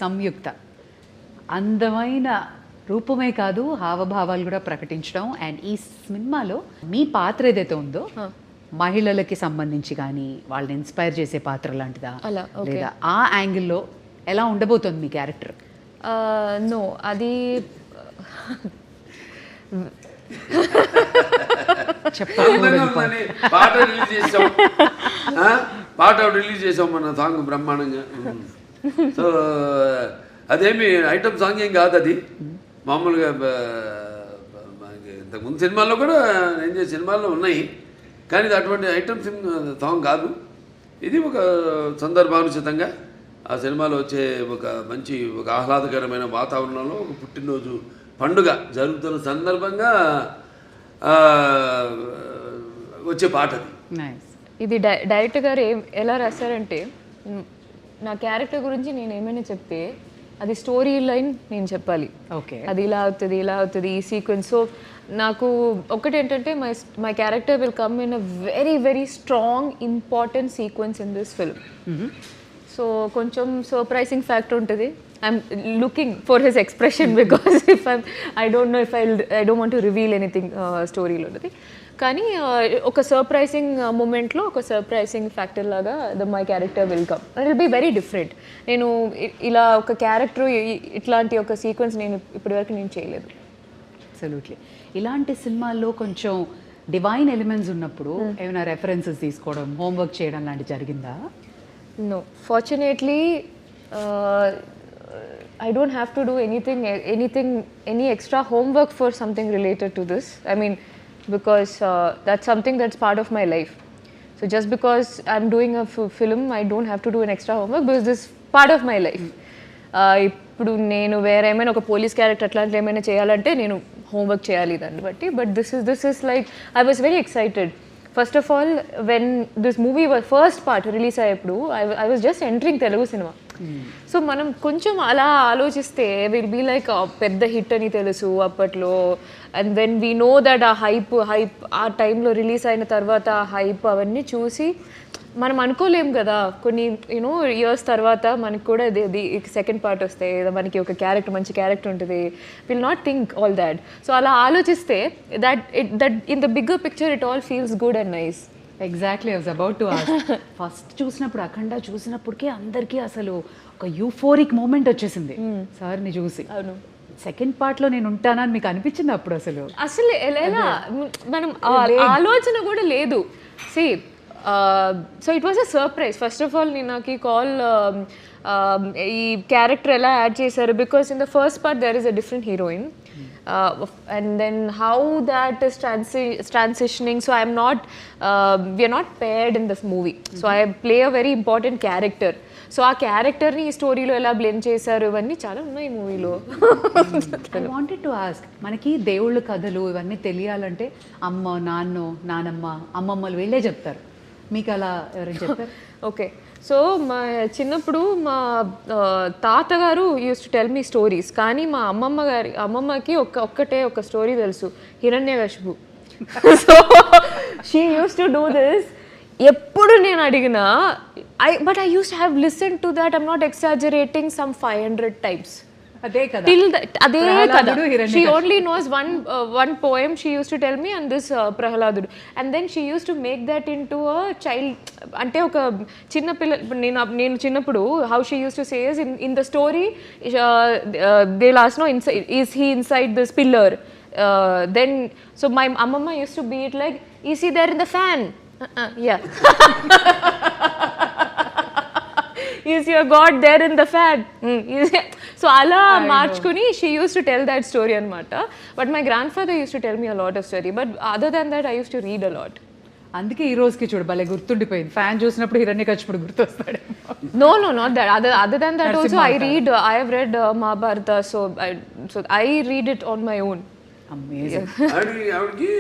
సంయుక్త అందమైన రూపమే కాదు హావభావాలు కూడా ప్రకటించడం. అండ్ ఈ సినిమాలో మీ పాత్ర ఏదైతే ఉందో మహిళలకి సంబంధించి కానీ వాళ్ళని ఇన్స్పైర్ చేసే పాత్ర లాంటిదా లేదా ఆ యాంగిల్లో ఎలా ఉండబోతుంది మీ క్యారెక్టర్? నో, అది పాట రిలీజ్ చేసాం మన సాంగ్ బ్రహ్మాండంగా. సో అదేమి ఐటమ్ సాంగ్ ఏం కాదు, అది మామూలుగా ఇంతకుముందు సినిమాల్లో కూడా నేను చేసే సినిమాల్లో ఉన్నాయి, కానీ ఇది అటువంటి ఐటమ్ సాంగ్ కాదు. ఇది ఒక సందర్భానుచితంగా ఆ సినిమాలో వచ్చే ఒక మంచి ఒక ఆహ్లాదకరమైన వాతావరణంలో ఒక పుట్టినరోజు పండుగ జరుగుతున్న సందర్భంగా వచ్చే పాట అది. ఇది డైరెక్టర్ గారు ఎలా రాశారంటే, నా క్యారెక్టర్ గురించి నేను ఏమైనా చెప్తే అది స్టోరీ లైన్ నేను చెప్పాలి. ఓకే, అది ఇలా అవుతుంది ఇలా అవుతుంది ఈ సీక్వెన్స్. సో నాకు ఒకటి ఏంటంటే my character will come in a very very strong important sequence in this film. So కొంచెం సర్ప్రైజింగ్ ఫ్యాక్టర్ ఉంటుంది. I'm looking for his expression because if I don't know if I don't want to reveal anything స్టోరీలో ఉన్నది. కానీ ఒక surprising మూమెంట్లో ఒక surprising factor లాగా my character will come. It will be very different. నేను ఇలా ఒక క్యారెక్టర్ ఇట్లాంటి ఒక సీక్వెన్స్ నేను ఇప్పటివరకు నేను చేయలేదు. అబ్సల్యూట్లీ. ఇలాంటి సినిమాల్లో కొంచెం డివైన్ ఎలిమెంట్స్ ఉన్నప్పుడు ఏమైనా రెఫరెన్సెస్ తీసుకోవడం, హోంవర్క్ చేయడం లాంటి జరిగిందా? No, fortunately, I don't have to do any extra homework for something related to this. I mean, because that's something that's part of my life. So just because I'm doing a film, I don't have to do an extra homework because this is part of my life. ఇప్పుడు నేను వేరే ఏమైనా ఒక police character అట్లాంటి ఏమైనా చేయాలంటే నేను homework చేయాలి దాన్ని బట్టి. But this is like I was very excited. First of all when this movie first part release అయ్యేప్పుడు I was just entering Telugu cinema. So మనం కొంచెం అలా ఆలోచిస్తే విల్ బీ లైక్ పెద్ద హిట్ అని తెలుసు అప్పట్లో. And when we know that uh hype ఆ టైంలో రిలీజ్ అయిన తర్వాత ఆ హైప్ అవన్నీ చూసి మనం అనుకోలేం కదా, కొన్ని యూనో ఇయర్స్ తర్వాత మనకి కూడా సెకండ్ పార్ట్ వస్తే మనకి ఒక క్యారెక్టర్ మంచి క్యారెక్టర్ ఉంటుంది. Will not think all that. So అలా ఆలోచిస్తే that in the bigger picture it all feels good and nice. Exactly, I was about to ask. First చూసినప్పుడు అఖండ చూసినప్పటికీ అందరికీ అసలు ఒక యూఫోరిక్ మూమెంట్ వచ్చేసింది సార్ని చూసి. అవును, సెకండ్ పార్ట్లో నేను ఉంటానని మీకు అనిపించింది అప్పుడు? అసలు ఎలా మనం ఆలోచన కూడా లేదు. సి so it was a surprise. First of all నేను నాకు ఈ కాల్ ఈ క్యారెక్టర్ ఎలా యాడ్ చేశారు, because in the first part there is a different heroine and then how that is transitioning. So I'm not we are not paired in this movie. So I play a very important character. So ఆ క్యారెక్టర్ని ఈ స్టోరీలో ఎలా blend చేశారు ఇవన్నీ చాలా ఉన్నాయి ఈ మూవీలో. ఐ వాంటెడ్ టు ఆస్క్, మనకి దేవుళ్ళ కథలు ఇవన్నీ తెలియాలంటే అమ్మ నానమ్మ అమ్మమ్మలు వీళ్ళే చెప్తారు. మీకు అలా ఎవరైనా చెప్తారు? ఓకే, సో మా చిన్నప్పుడు మా తాతగారు use to tell me stories. కానీ మా అమ్మమ్మకి ఒక్కటే ఒక స్టోరీ తెలుసు, Hiranyakashipu. So she use to do this. ఎప్పుడు నేను అడిగినా but I use to have listen to that, I'm not exaggerating, some 500 times. అదే కదా, అదే కదా. She only knows one poem she used to tell me, and this ప్రహ్లాదుడు. And then she used to make that into a child, అంటే ఒక చిన్న పిల్ల. నేను చిన్నప్పుడు how she used to say is in the story they'll ask, no, is he inside this pillar? Then so my amma used to be it like, is he there in the fan? Yeah. Is your God there in the fan? So అలా మార్చుకుని she used to tell that story అనమాట. But my grandfather used to tell me a lot of story. But other than that I used to read a lot. అందుకే ఈ రోజుకి చూడు భలే గుర్తుండిపోయింది. Fan చూసినప్పుడు హిరణ్యకశిపుడు గుర్తొస్తాడు. No, not that. Other than that also I have read Mahabharata. So I read it on my own. Amazing. ఆవిడికి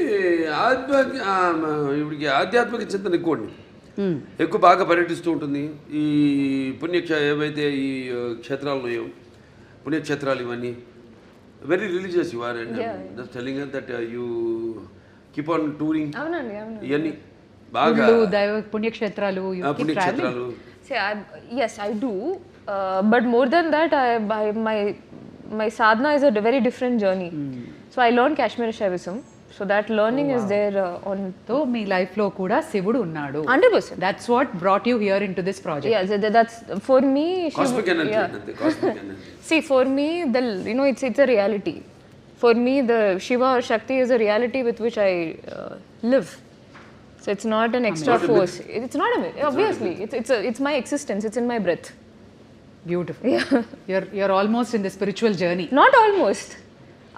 ఆధ్యాత్మిక చింతన ఎక్కువ బాగా పర్యటిస్తూ ఉంటుంది. ఈ ఏవైతే ఈ క్షేత్రాలు ఉన్నాయో, పుణ్యక్షేత్రాలు ఇవన్నీ very religious you are. And just telling us that you keep on touring. అవునండి. ఇవన్నీ బాగా దైవ పుణ్యక్షేత్రాలు. పుణ్యక్షేత్రాలు. Yes, I do. But more than that, my sadhana is a very different journey. So I learned Kashmiri Shaivism. So that learning is there on so మీ లైఫ్లో కూడా శివుడు ఉన్నాడు. 100%. That's what brought you here into this project. Yeah, that's for me. Cosmic energy అంతే, cosmic energy. See, for me, it's a reality. For me, the Shiva or Shakti is a reality with which I live. So it's not an extra force. It's not a myth. Obviously, it's my existence. It's in my breath. Beautiful. you're almost in the spiritual journey. Not almost.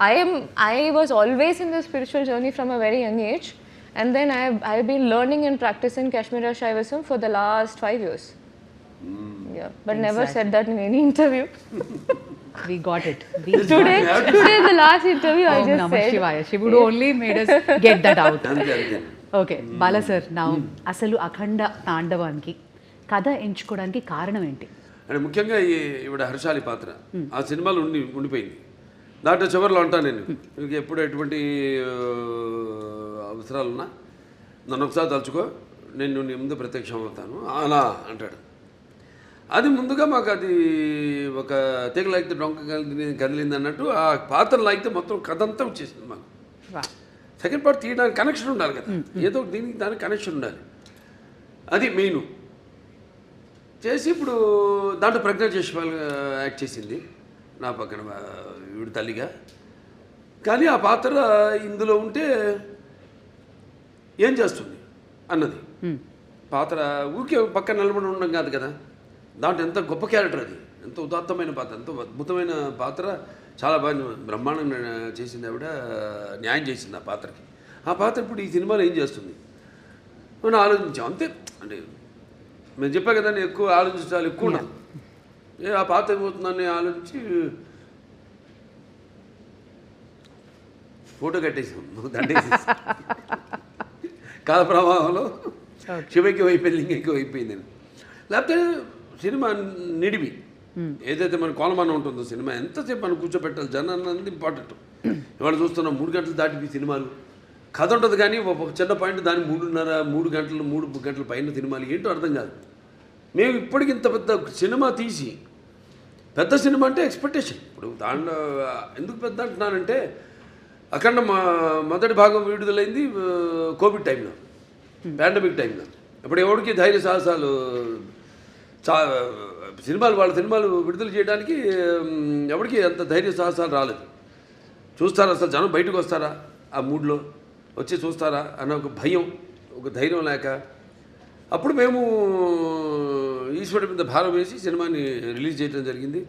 I was always in the spiritual journey from a very young age, and then I've been learning and practicing Kashmiri Shaivism for the last 5 years. Yeah, but never said that in any interview. We got it. Today, the last interview, I Om just Namah said. Shivaya. Shivudu only made us get that out. అంతే అంతే. Okay Bala sir, నా అసలు అఖండ తాండవానికి కథ ఎంచుకోవడానికి కారణం ఏంటి? అంటే ముఖ్యంగా ఈవిడ హర్షాలి పాత్ర ఆ సినిమాలో ఉండిపోయింది. దాంట్లో చివరిలో అంటాను నేను, మీకు ఎప్పుడు ఎటువంటి అవసరాలున్నా నన్ను ఒకసారి తలుచుకో, నేను నీ ముందు ప్రత్యక్షం అవుతాను అలా అంటాడు. అది ముందుగా మాకు అది ఒక తెగ లాగితే డొంక కదిలింది అన్నట్టు ఆ పాత్ర లాగితే మొత్తం కథ అంతా వచ్చేసింది మాకు. సెకండ్ పార్ట్ తీయడానికి కనెక్షన్ ఉండాలి కదా, ఏదో దీనికి దానికి కనెక్షన్ ఉండాలి, అది మెయిన్ చేసి ఇప్పుడు దాంట్లో ప్రజ్ఞా జైస్వాల్ యాక్ట్ చేసింది నా పక్కన వీడి తల్లిగా. కానీ ఆ పాత్ర ఇందులో ఉంటే ఏం చేస్తుంది అన్నది పాత్ర ఊరికే పక్కన నిలబడి ఉండడం కాదు కదా, దాంట్లో ఎంత గొప్ప క్యారెక్టర్, అది ఎంత ఉదాత్తమైన పాత్ర, ఎంత అద్భుతమైన పాత్ర, చాలా బాగా బ్రహ్మాండంగా చేసింది ఆవిడ, న్యాయం చేసింది ఆ పాత్రకి. ఆ పాత్ర ఇప్పుడు ఈ సినిమాలో ఏం చేస్తుంది మనం ఆలోచించాం అంతే. అంటే మేము చెప్పా కదా, నేను ఎక్కువ ఆలోచించాలి, ఎక్కువ ఉన్నాను ఆ పాత్ర ఏమవుతుందని ఆలోచించి ఫోటో కట్టేసాం, దండేసేసి కాల ప్రవాహంలో శివకి అయిపోయింది, లింగకి అయిపోయింది. లేకపోతే సినిమా నిడివి ఏదైతే మన కోలమానం ఉంటుందో సినిమా ఎంతసేపు మనం కూర్చోబెట్టాలి, జనాన్ని అన్నది ఇంపార్టెంట్. ఇవాళ చూస్తున్నాం 3 గంటలు దాటిపి సినిమాలు, కథ ఉంటుంది కానీ ఒక చిన్న పాయింట్ దాన్ని 3 గంటల పైన సినిమాలు ఏంటో అర్థం కాదు. మేము ఇప్పటికి ఇంత పెద్ద సినిమా తీసి, పెద్ద సినిమా అంటే ఎక్స్పెక్టేషన్. ఇప్పుడు దాంట్లో ఎందుకు పెద్ద అంటున్నానంటే, అఖండ మొదటి భాగం విడుదలైంది కోవిడ్ టైంలో, పాండమిక్ టైంలో. ఇప్పుడు ఎవరికి ధైర్య సాహసాలు వాళ్ళ సినిమాలు విడుదల చేయడానికి ఎవరికి అంత ధైర్య సాహసాలు రాలేదు. చూస్తారా అసలు జనం బయటకు వస్తారా, ఆ మూడ్లో వచ్చి చూస్తారా అన్న ఒక భయం, ఒక ధైర్యం లేక, అప్పుడు మేము ఈశ్వరుడి మీద భారం వేసి సినిమాని రిలీజ్ చేయడం జరిగింది.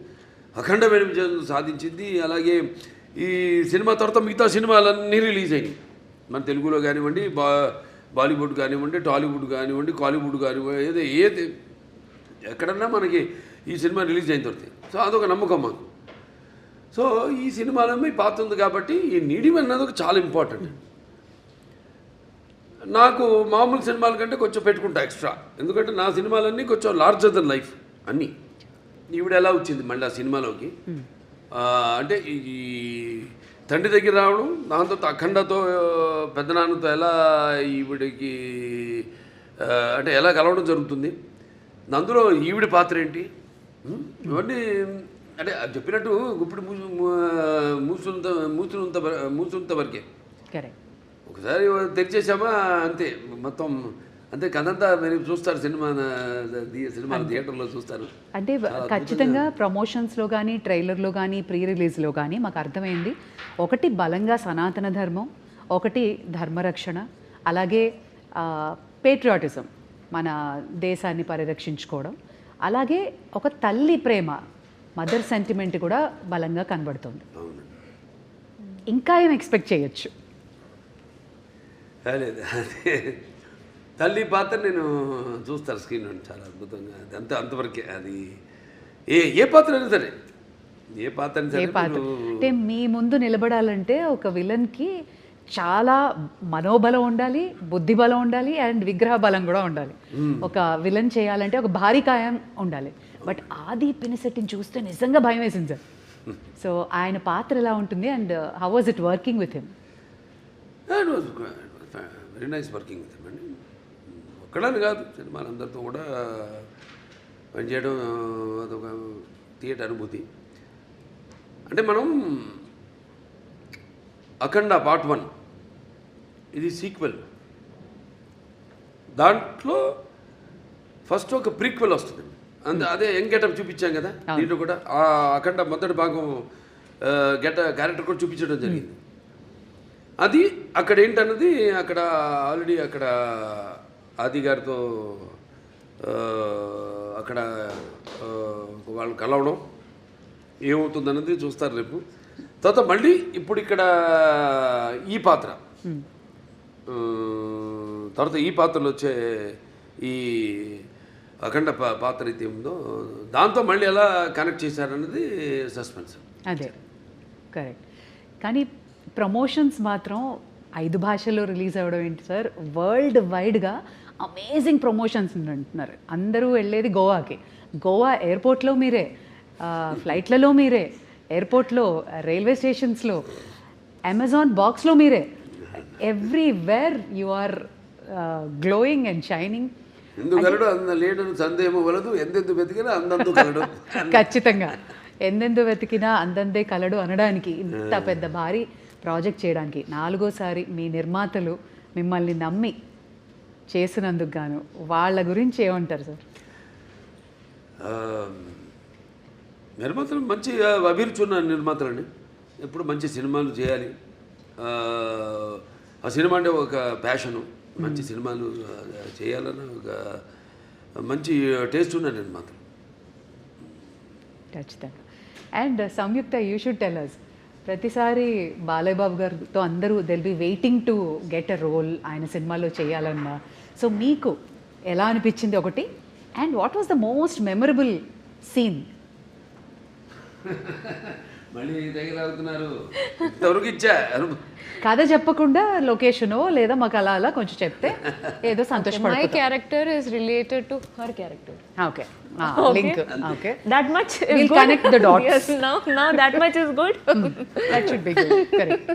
అఖండమైన విజయం సాధించింది. అలాగే ఈ సినిమా తర్వాత మిగతా సినిమాలన్నీ రిలీజ్ అయినాయి, మన తెలుగులో కానివ్వండి, బాలీవుడ్ కానివ్వండి, టాలీవుడ్ కానివ్వండి, కాలీవుడ్ కానివ్వండి, ఏది ఎక్కడన్నా మనకి ఈ సినిమా రిలీజ్ అయిన తర్వాత. సో అదొక నమ్మకం మాకు. సో ఈ సినిమాలో మీ పాత్ర ఉంది కాబట్టి ఈ నీడిమ్ అన్నది ఒక చాలా ఇంపార్టెంట్. నాకు మామూలు సినిమాల కంటే కొంచెం పెట్టుకుంటా ఎక్స్ట్రా, ఎందుకంటే నా సినిమాలన్నీ కొంచెం లార్జర్ దెన్ లైఫ్ అన్నీ. ఈవిడ ఎలా వచ్చింది మళ్ళీ ఆ సినిమాలోకి అంటే ఈ తండ్రి దగ్గర రావడం, దాంతో అఖండతో పెద్దనాన్నతో ఎలా ఈవిడికి అంటే ఎలా కలవడం జరుగుతుంది, అందులో ఈవిడి పాత్ర ఏంటి, ఇవన్నీ అంటే చెప్పినట్టు ఇప్పుడు మూసునంత వరకే. ఒకసారి తెరిచేసామా అంతే, మొత్తం అంతే కథంతా మీరు చూస్తారు, సినిమా థియేటర్లో చూస్తారు. అంటే ఖచ్చితంగా ప్రమోషన్స్లో కానీ, ట్రైలర్లో కానీ, ప్రీ రిలీజ్లో కానీ మాకు అర్థమైంది, ఒకటి బలంగా సనాతన ధర్మం, ఒకటి ధర్మరక్షణ, అలాగే పేట్రియాటిజం, మన దేశాన్ని పరిరక్షించుకోవడం, అలాగే ఒక తల్లి ప్రేమ, మదర్ సెంటిమెంట్ కూడా బలంగా కనబడుతుంది. ఇంకా ఏం ఎక్స్పెక్ట్ చేయొచ్చు? లేదు, అదే తల్లి పాత్ర నేను చూస్తాను స్క్రీన్ చాలా అద్భుతంగా, అంతవరకే. అది ఏ పాత్ర అయినా సరే, ఏ పాత్ర అంటే మీ ముందు నిలబడాలంటే ఒక విలన్కి చాలా మనోబలం ఉండాలి, బుద్ధి బలం ఉండాలి, అండ్ విగ్రహ బలం కూడా ఉండాలి. ఒక విలన్ చేయాలంటే ఒక భారీ కాయం ఉండాలి. బట్ ఆది పినిశెట్టిని చూస్తే నిజంగా భయం వేసింది సార్. సో ఆయన పాత్ర ఎలా ఉంటుంది and how was it working with him? Very nice working with him అండి. ఒక్కడని కాదు, సినిమాలందరితో కూడా పనిచేయడం అదొక తీయటి అనుభూతి. అంటే మనం అఖండ పార్ట్ 1 ఇది సీక్వెల్, దాంట్లో ఫస్ట్ ఒక ప్రీక్వెల్ వస్తుంది. అదే యంగ్ గెటప్ చూపించాం కదా దీంట్లో కూడా. ఆ అఖండ మొదటి భాగం క్యారెక్టర్ కూడా చూపించడం జరిగింది. అది అక్కడ ఏంటన్నది అక్కడ ఆల్రెడీ అక్కడ ఆది గారితో అక్కడ వాళ్ళు కలవడం ఏమవుతుందన్నది చూస్తారు రేపు. తర్వాత మళ్ళీ ఇప్పుడు ఇక్కడ ఈ పాత్ర, తర్వాత ఈ పాత్రలో వచ్చే ఈ అఖండ పాత్ర అయితే ఉందో దాంతో మళ్ళీ ఎలా కనెక్ట్ చేశారన్నది సస్పెన్స్. అదే కరెక్ట్. కానీ ప్రమోషన్స్ మాత్రం 5 భాషల్లో రిలీజ్ అవ్వడం ఏంటి సార్, వరల్డ్ వైడ్గా అమేజింగ్ ప్రమోషన్స్ అంటున్నారు. అందరూ వెళ్ళేది గోవాకి, గోవా ఎయిర్పోర్ట్లో మీరే, ఫ్లైట్లలో మీరే, ఎయిర్పోర్ట్లో, రైల్వే స్టేషన్స్లో, అమెజాన్ బాక్స్లో మీరే, everywhere you are glowing and shining. ఎందుకలడు అంద లేడను సందేహం వలదు, ఎందెందు వెతికినా అందందు కలడు. ఖచ్చితంగా ఎందెందు వెతికినా అందందే కలడు అనడానికి, ఇంత పెద్ద భారీ ప్రాజెక్ట్ చేయడానికి 4వ సారి మీ నిర్మాతలు మిమ్మల్ని నమ్మి చేసినందుకు గాను వాళ్ళ గురించి ఏమంటారు సార్? నిర్మాతలు మంచి అభిరుచి ఉన్న నిర్మాతలండి, ఎప్పుడు మంచి సినిమాలు చేయాలి. ఆ సినిమా అంటే ఒక ప్యాషను, మంచి సినిమాలు చేయాలన్న ఒక మంచి టేస్ట్ ఉన్న నిర్మాతలు. ఖచ్చితంగా. And Samyuktha, you should tell us, ప్రతిసారి బాలయ్య బాబు గారితో అందరూ they'll be waiting to get a role ఆయన సినిమాలో చేయాలన్నా. సో మీకు ఎలా అనిపించింది ఒకటి, and what was the most memorable scene? మళ్ళీ దగ్గరవుతున్నారు, ఇంతవరకు ఇచ్చా కథ చెప్పకుండా లొకేషనో లేదా మాకు అలా అలా కొంచెం చెప్తే ఏదో సంతోషపడతాం. My character is related to her character. Okay, link. Okay, That much is we'll good. connect the dots. Yes, now that much is good. That should be good. Correct.